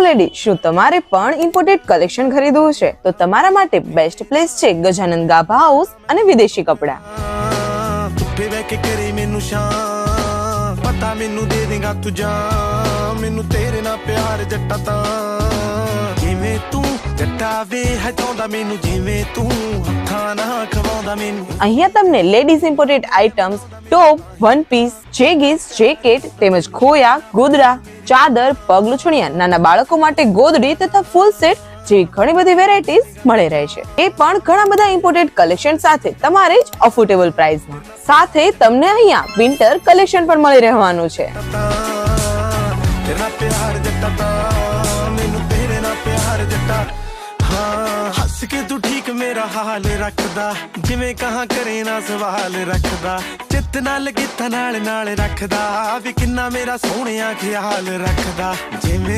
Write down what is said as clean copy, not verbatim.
Lady, શું તમારે પણ ઇમ્પોર્ટેડ કલેક્શન ખરીદવું છે? તો તમારા માટે બેસ્ટ પ્લેસ છે ગજાનન ગાભા હાઉસ અને વિદેશી કપડા। पता मैनू दे देगा तू जान, मैनू तेरे ना प्यार जट्टा तां जिवें तू जट्टा वे है चाहुंदा मैनू जिवें तू हत्थां ना खवाउंदा मैनू। અહીંયા તમને લેડીઝ ઇમ્પોર્ટેડ આઇટમ્સ, ટોપ, વન પીસ, જેગીસ, જેકેટ તેમજ ખોયા, ગોદડા, ચાદર, પગલુછણિયા, નાના બાળકો માટે ગોદડી તથા ફૂલ સેટ જેવી ઘણી બધી વેરાયટીઝ મળી રહે છે, એ પણ ઘણા બધા ઇમ્પોર્ટેડ કલેક્શન સાથે તમારે જ અફોર્ડેબલ પ્રાઇસમાં। સાથે તમને અહીંયા વિન્ટર કલેક્શન પણ મળી રહેવાનું છે। हस के तू ठीक मेरा हाल रखदा, जिवें कहां करे ना सवाल रखदा, चित ना लगे नाल नाल रखदा, वी किन्ना मेरा सोहणिया ख्याल रखदा जिवें